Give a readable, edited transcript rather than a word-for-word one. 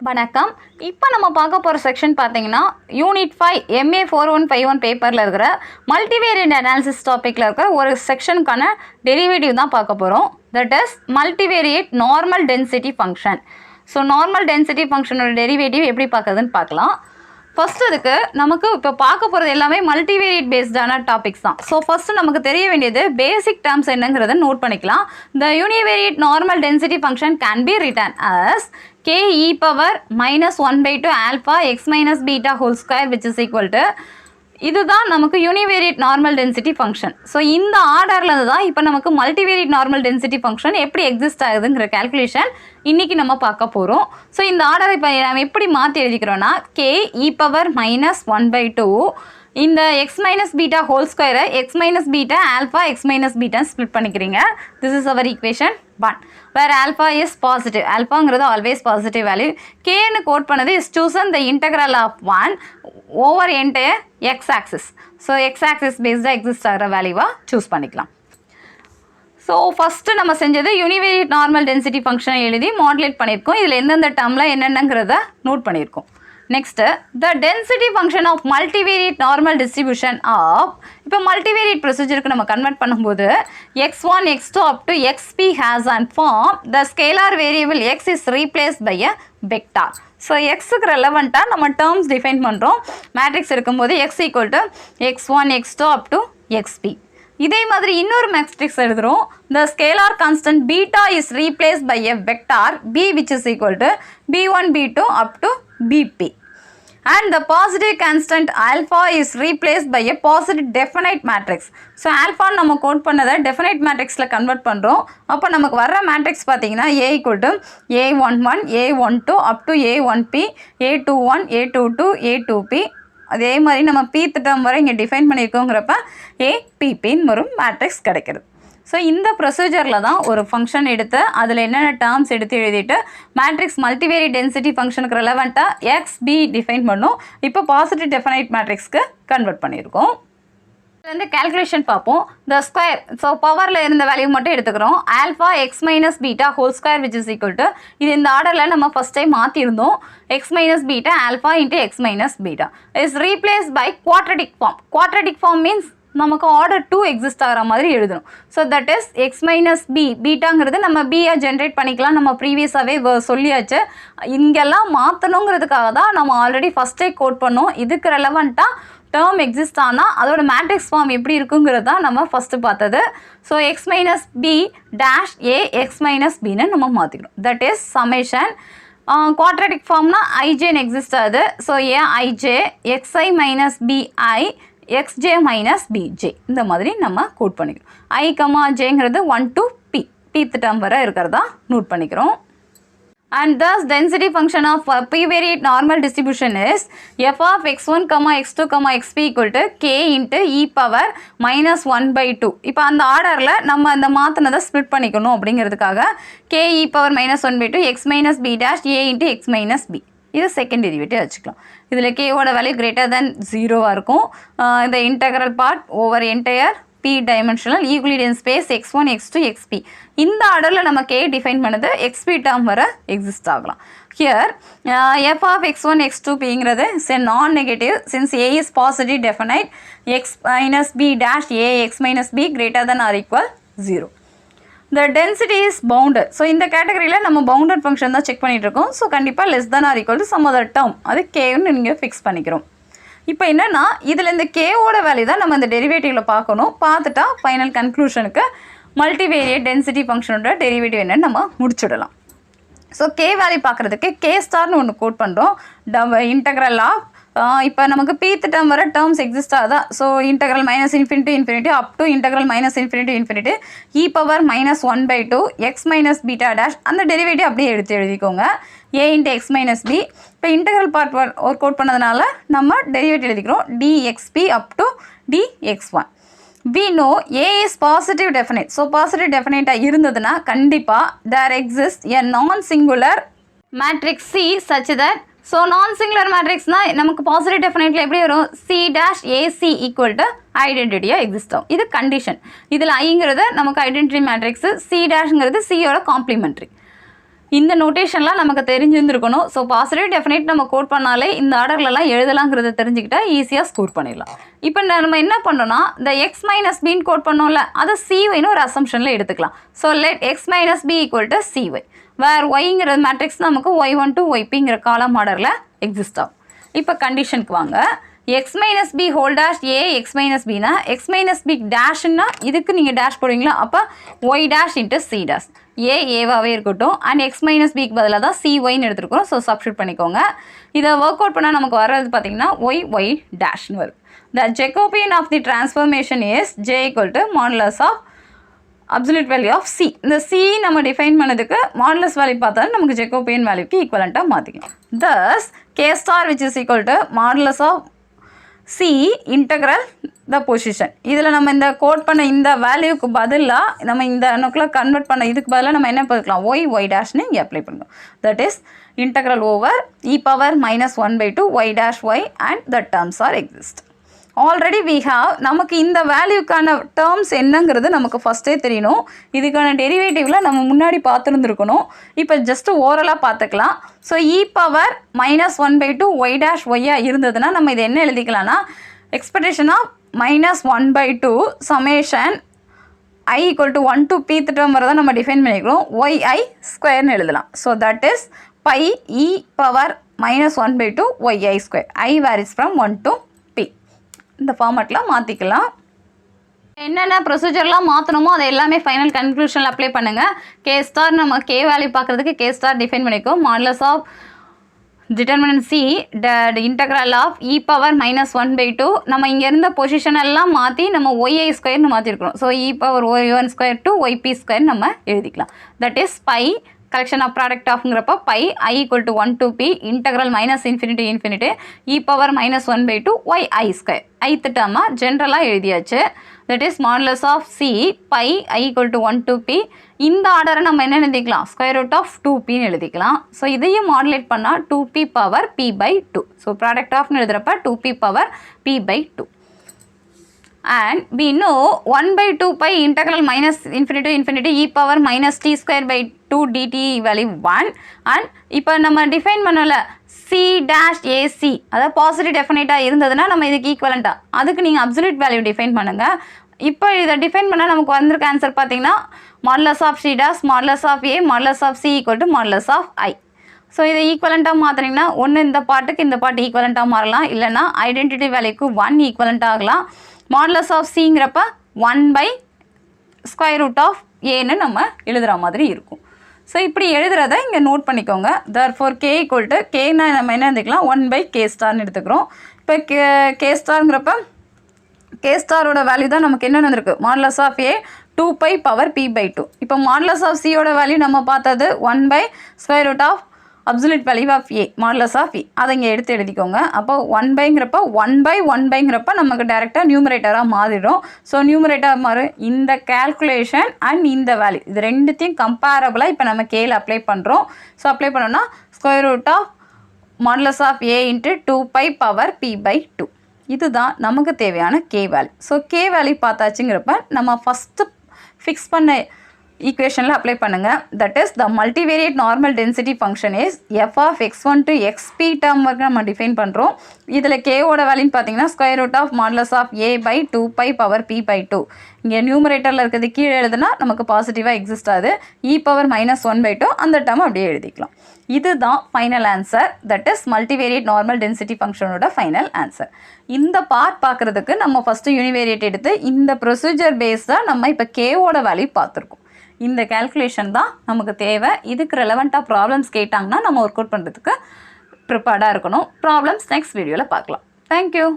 வணக்கம். இப்போ நம்ம பார்க்க போகிற செக்ஷன் பார்த்தீங்கன்னா யூனிட் 5 MA4151 பேப்பரில் இருக்கிற மல்டிவேரியட் அனாலிசிஸ் டாப்பிக்கில் இருக்கிற ஒரு செக்ஷனுக்கான டெரிவேட்டிவ் தான் பார்க்க போகிறோம். That is multivariate normal density function. So normal density ஃபங்க்ஷனோட டெரிவேட்டிவ் எப்படி பார்க்குறதுன்னு பார்க்கலாம். ஃபஸ்ட்டு அதுக்கு நமக்கு இப்போ பார்க்க போகிறது எல்லாமே மல்டிவேரியட் பேஸ்டான டாபிக்ஸ் தான். ஸோ ஃபஸ்ட்டு நமக்கு தெரிய வேண்டியது பேசிக் டேர்ம்ஸ் என்னங்கிறத நோட் பண்ணிக்கலாம். The univariate normal density function can be written as k e power minus 1/2 alpha x minus beta whole square which is equal to இதுதான் நமக்கு univariate normal density function. So இந்த ஆர்டரில் தான் இப்போ நமக்கு multivariate normal density function எப்படி exist ஆகுதுங்கிற calculation இன்றைக்கி நம்ம பார்க்க போகிறோம். ஸோ இந்த ஆர்டரை இப்போ நம்ம எப்படி மாற்றி எழுதிக்கிறோன்னா k e power minus 1/2 இந்த x மைனஸ் பீட்டா ஹோல் ஸ்கொயரை x minus beta alpha x minus beta split பண்ணிக்கிறீங்க. This is our equation 1 where alpha is positive. ஆல்ஃபாங்கிறது ஆல்வேஸ் பாசிட்டிவ் வேல்யூ. கேன்னு கோட் பண்ணது is chosen the integral of 1 over entire X axis. So X axis பேஸ்டாக exist ஆகிற வேல்யூவாக choose பண்ணிக்கலாம். So first நம்ம செஞ்சது யூனிவேரியட் நார்மல் டென்சிட்டி ஃபங்க்ஷனை எழுதி மாடுலேட் பண்ணியிருக்கோம். இதில் எந்தெந்த டேர்மில் என்னென்னங்கிறத நோட் பண்ணியிருக்கோம். Next, the density function of multivariate normal distribution of இப்போ multivariate procedure நம்ம கன்வெர்ட் பண்ணும்போது x1 x2 up to xp has an form the scalar variable x is replaced by a vector. So எக்ஸுக்கு ரெலவெண்ட்டாக நம்ம terms define பண்ணுறோம். Matrix இருக்கும்போது x equal to x1 x2 up to xp. இதே மாதிரி இன்னொரு matrix எழுதுகிறோம். the scalar constant beta is replaced by a vector b which is equal to b1 b2 up to bp. And the positive constant alpha is replaced by a positive definite matrix. So alpha நம்ம code பண்ணதை definite matrixல convert பண்ணுறோம். அப்போ நமக்கு வர்ற matrix பார்த்தீங்கன்னா a equal to a11 a12 up to a1p a21 a22 a2p. அதே மாதிரி நம்ம pth டேர்ம் வரை இங்கே டிஃபைன் பண்ணியிருக்கோங்கிறப்ப app வரும் மேட்ரிக்ஸ் கிடைக்கிறது. ஸோ இந்த ப்ரொசீஜரில் தான் ஒரு ஃபங்க்ஷன் எடுத்து அதில் என்னென்ன டேர்ம்ஸ் எடுத்து எழுதிட்டு மேட்ரிக்ஸ் மல்டிவேரியட் டென்சிட்டி ஃபங்க்ஷனுக்கு ரெலவெண்ட்டாக எக்ஸ்பி டிஃபைன் பண்ணோம். இப்போ பாசிட்டிவ் டெஃபனைட் மேட்ரிக்ஸ்க்கு கன்வெர்ட் பண்ணியிருக்கோம். இதுலேருந்து கேல்குலேஷன் பார்ப்போம். த ஸ்கொயர் ஸோ பவரில் இருந்த வேல்யூ மட்டும் எடுத்துக்கிறோம். Alpha X minus beta whole square which is equal to இது இந்த ஆர்டரில் நம்ம ஃபஸ்ட் டைம் மாற்றிருந்தோம். X minus beta alpha into X minus beta is replace by quadratic form. Quadratic form means நமக்கு ஆர்டர் 2 எக்ஸிஸ்ட் ஆகிற மாதிரி எழுதணும். So that is X minus B பீட்டாங்கிறது நம்ம பியை ஜென்ரேட் பண்ணிக்கலாம். நம்ம ப்ரீவியஸாகவே சொல்லியாச்சு. இங்கெல்லாம் மாற்றணுங்கிறதுக்காக தான் நம்ம ஆல்ரெடி ஃபஸ்ட்டே கோட் பண்ணோம். இதுக்கு ரெலவெண்ட்டாக டேர்ம் எக்ஸிஸ்ட் ஆனால் அதோட மேட்ரிக்ஸ் ஃபார்ம் எப்படி இருக்குங்கிறது தான் நம்ம ஃபஸ்ட்டு பார்த்தது. So X minus B dash A X minus பின்னு நம்ம மாற்றிக்கணும். தட் இஸ் சமேஷன் குவாட்ரடிக் ஃபார்ம்னா ஐஜேன்னு எக்ஸிஸ்ட் ஆகுது. So A IJ XI minus BI xj minus bj இந்த மாதிரி நம்ம கோட் பண்ணிக்கிறோம். i கமா ஜேங்கிறது 1 to p pth டேர்ம் வரை இருக்கிறதா நோட் பண்ணிக்கிறோம். And thus density function of p-variate normal distribution is f of x1, x2, xp equal to k into e power minus 1/2. இப்போ அந்த ஆர்டரில் நம்ம அந்த மாற்றினதை ஸ்ப்ளிட் பண்ணிக்கணும் அப்படிங்கிறதுக்காக k e power minus 1/2 x minus b dash a into x minus b. இது second derivative வச்சுக்கலாம். இதில் கேவோட வேல்யூ கிரேட்டர் தென் 0வாக இருக்கும். இந்த integral part over entire P dimensional Euclidean space x1 x2 xp. இந்த ஆர்டரில் நம்ம கே டிஃபைன் பண்ணது xp டேர்ம் வர எக்ஸிஸ்ட் ஆகலாம். Here f of x1 x2 பிங்கிறது is a non negative since a is positive definite x minus b dash a x minus b greater than or equal 0. The density is bounded. So இந்த கேட்டகரியில் நம்ம bounded function தான் check பண்ணிகிட்டு இருக்கோம். So கண்டிப்பாக less than or equal to some other term அது கேன்னு நீங்கள் ஃபிக்ஸ் பண்ணிக்கிறோம். இப்போ என்னென்னா இதில் இந்த கேவோட வேல்யூ தான் நம்ம இந்த டெரிவேட்டிவில் பார்க்கணும். பார்த்துட்டா ஃபைனல் கன்க்ளூஷனுக்கு மல்டிவேரியட் டென்சிட்டி ஃபங்க்ஷனோட டெரிவேட்டிவ் என்னன்னு நம்ம முடிச்சுடலாம். ஸோ கே வேல்யூ பார்க்குறதுக்கு கே ஸ்டார்னு ஒன்று கோட் பண்ணுறோம். இன்டெக்ரல் ஆஃப் இப்போ நமக்கு pth டேர்ம் வர டேர்ம்ஸ் எக்ஸிஸ்ட் ஆகுதா. So integral minus infinity up to integral minus infinity e power minus 1/2 x minus beta dash அந்த டெரிவேட்டிவ் அப்படியே எழுதிக்கோங்க. a into X minus B. இப்போ இன்டெக்ரல் பார்ட் ஒரு கோட் பண்ணதுனால நம்ம டெரிவேட்டிவ் எழுதிக்கிறோம் dxp up to dx1. we know a is positive definite. So positive டெஃபினைட்டாக இருந்ததுன்னா கண்டிப்பாக there exists a non-singular matrix C such that so non singular மேட்ரிக்ஸ்னால் நமக்கு பாசிட்டிவ் டெஃபினைட்டில் எப்படி வரும் C dash AC equal to ஐடென்டிட்டியாக எக்ஸிஸ்ட் ஆகும். இது கண்டிஷன். இதில் ஐங்கிறது நமக்கு ஐடென்டிட்டி மேட்ரிக்ஸு சி டேஷ்ங்கிறது சியோட காம்ப்ளிமெண்ட்ரி. இந்த நோட்டேஷன்லாம் நமக்கு தெரிஞ்சிருந்துருக்கணும். ஸோ பாசிட்டிவ் டெஃபினைட் நம்ம கோட் பண்ணாலே இந்த ஆர்டர்லலாம் எழுதலாங்கிறத தெரிஞ்சுக்கிட்டா ஈஸியாக ஸ்கோர் பண்ணிடலாம். இப்போ நம்ம என்ன பண்ணோம்னா இந்த எக்ஸ் மைனஸ் பின்னு கோட் பண்ணோம்ல அதை சிஒய்னு ஒரு அசம்ஷனில் எடுத்துக்கலாம். So let X minus B equal to CY where ஒய்ங்கிற மேட்ரிக்ஸ் நமக்கு ஒய்1 to ஒய்பிங்கிற காலம் ஆர்டரில் எக்ஸிஸ்ட் ஆகும். இப்போ கண்டிஷனுக்கு வாங்க. X minus B whole dash A X minus பினா எக்ஸ் மைனஸ் பி டேஷ்னா இதுக்கு நீங்கள் டேஷ் போடுவீங்களா, அப்போ Y dash into C dash ஏவாகவே இருக்கட்டும். அண்ட் எக்ஸ் மைனஸ் பிக்கு பதிலாக தான் சிஒய்னு எடுத்துருக்கோம். ஸோ சப்ஸ்டியூட் பண்ணிக்கோங்க. இதை ஒர்க் அவுட் பண்ணால் நமக்கு வர்றது பார்த்தீங்கன்னா ஒய் டேஷ்னு வரும். The Jacobian of the transformation is J equal to modulus of absolute value of C. இந்த C நம்ம டிஃபைன் பண்ணதுக்கு மாடுலஸ் வேல்யூ பார்த்தாலும் நமக்கு ஜெகோபியன் வேல்யூக்கு ஈக்குவலண்ட்டாக மாற்றிக்கலாம். Thus K star which is equal to modulus of C integral the position. இதில் நம்ம இந்த code பண்ண இந்த வேல்யூக்கு பதிலாக நம்ம இந்த நோக்கில் கன்வெர்ட் பண்ண இதுக்கு பதிலாக நம்ம என்ன பண்ணிக்கலாம், ஒய் டேஷ்னு இங்கே அப்ளை பண்ணுறோம். That is integral over e power minus 1/2 y dash y and the terms are exist. Already we have நமக்கு இந்த வேல்யூக்கான டேர்ம்ஸ் என்னங்கிறது நமக்கு ஃபஸ்ட்டே தெரியணும். இதுக்கான டெரிவேட்டிவில் நம்ம முன்னாடி பார்த்துருந்துருக்கணும். இப்போ ஜஸ்ட்டு ஓரலாக பார்த்துக்கலாம். So E power minus 1/2 Y dash ஒய்யாக இருந்ததுன்னா நம்ம இது என்ன எழுதிக்கலாம்னா expectation of minus 1/2 summation I equal to 1 to p term வரை தான் நம்ம டிஃபைன் பண்ணிக்கிறோம். ஒய்ஐ ஸ்கொயர்னு எழுதலாம். So that is pi E power minus 1/2 YI square I varies from 1 to இந்த ஃபார்மேட்டில் மாற்றிக்கலாம். என்னென்ன ப்ரொசீஜர்லாம் மாற்றணுமோ அதை எல்லாமே ஃபைனல் கன்க்ளூஷனில் அப்ளை பண்ணுங்கள். கே ஸ்டார் நம்ம கே வேல்யூ பார்க்குறதுக்கு கே ஸ்டார் டிஃபைன் பண்ணிக்கோ. Modulus of determinant C integral of e power minus 1/2 நம்ம இங்கே இருந்த பொசிஷன் எல்லாம் மாற்றி நம்ம ஒய்ஐ ஸ்கொயர்னு மாற்றிருக்கிறோம். So E power Y one square to YP square நம்ம எழுதிக்கலாம். That is by collection of product ofங்கிறப்ப pi I equal to 1 to p integral minus infinity e power minus 1/2 yi square ith term ஜென்ரலாக எழுதியாச்சு. that is modulus of c pi I equal to 1 to p இந்த ஆர்டரை நம்ம என்ன எழுதிக்கலாம், square root of 2pன்னு எழுதிக்கலாம். So இதையும் modulate பண்ணால் 2p power p/2. So product ஆஃப்னு எழுதுகிறப்ப 2p power p/2. And we know 1/2 pi integral minus infinity to infinity e power minus t square by 2 dt value 1. And இப்போ நம்ம define பண்ணல c dash ac அதாவது positive டெஃபினைட்டாக இருந்ததுன்னா நம்ம இதுக்கு ஈக்குவலண்ட்டாக அதுக்கு நீங்கள் அப்சல்யூட் வேல்யூ டிஃபைன் பண்ணுங்கள். இப்போ இதை டிஃபைன் பண்ணால் நமக்கு வந்திருக்க ஆன்சர் பார்த்தீங்கன்னா modulus of c dash modulus of a modulus of c equal to modulus of i. So இதை ஈக்குவலண்ட்டாக மாற்றினீங்கன்னா ஒன்று இந்த பாட்டுக்கு இந்த பாட்டு ஈக்குவலண்ட்டாக மாறலாம், இல்லைனா ஐடென்டிட்டி வேல்யூக்கு 1 ஈக்குவலண்ட் ஆகலாம். மாடுலஸ் ஆஃப் சிங்கிறப்ப 1/ஸ்கொயர் ரூட் ஆஃப் ஏன்னு நம்ம எழுதுகிற மாதிரி இருக்கும். ஸோ இப்படி எழுதுறத இங்கே நோட் பண்ணிக்கோங்க. தர்ஃபோர் கே ஈக்குவல் டு கேனா நம்ம என்ன எடுத்துக்கலாம், 1/k ஸ்டார்னு எடுத்துக்கிறோம். இப்போ கே ஸ்டாருங்கிறப்ப கே ஸ்டாரோட வேல்யூ தான் நமக்கு என்ன வந்திருக்கு, modulus of A 2π power p/2. இப்போ மாடுலஸ் ஆஃப் சியோட வேல்யூ நம்ம பார்த்தது 1/ஸ்கொயர் root of absolute value of A modulus of A அதை இங்கே எடுத்து எழுதிக்கோங்க. அப்போ 1/ங்கிறப்ப 1/1/ங்கிறப்ப நமக்கு டேரெக்டாக நியூமரேட்டராக மாறிடும். ஸோ நியூமரேட்டராக மாறும் இந்த கேல்குலேஷன் அண்ட் இந்த வேல்யூ இது ரெண்டுத்தையும் கம்பேரபிளாக இப்போ நம்ம கேல அப்ளை பண்ணுறோம். ஸோ அப்ளை பண்ணோன்னா square root of modulus of A into 2π power p/2 இதுதான் நமக்கு தேவையான K value. So K value பார்த்தாச்சுங்கிறப்ப நம்ம ஃபஸ்ட்டு ஃபிக்ஸ் பண்ண ஈக்குவேஷனில் அப்ளை பண்ணுங்கள். That is the multivariate normal density function is F of x1 to xp term வரைக்கும் நம்ம டிஃபைன் பண்ணுறோம். இதில் கேவோட வேல்யூன்னு பார்த்தீங்கன்னா square root of modulus of a/2π power p/2. இங்கே நியூமரேட்டரில் இருக்கிறது கீழே எழுதுனா நமக்கு பாசிட்டிவாக எக்ஸிஸ்ட் ஆகுது. e பவர் மைனஸ் 1/2 அந்த டேர்ம் அப்படியே எழுதிக்கலாம். இதுதான் final answer. That is multivariate normal density ஃபங்க்ஷனோட ஃபைனல் ஆன்சர். இந்த பார்ட் பார்க்குறதுக்கு நம்ம ஃபஸ்ட்டு யூனிவேரியட் எடுத்து இந்த ப்ரொசீஜர் பேஸ்டாக நம்ம இப்போ கேவோட வேல்யூ பார்த்துருக்கோம். இந்த கேல்குலேஷன் தான் நமக்கு தேவை. இதுக்கு ரெலவெண்ட்டாக ப்ராப்ளம்ஸ் கேட்டாங்கன்னா நம்ம ஒர்க் அவுட் பண்ணுறதுக்கு ப்ரிப்பேர்டாக இருக்கணும். ப்ராப்ளம்ஸ் நெக்ஸ்ட் வீடியோவில் பார்க்கலாம். தேங்க்யூ.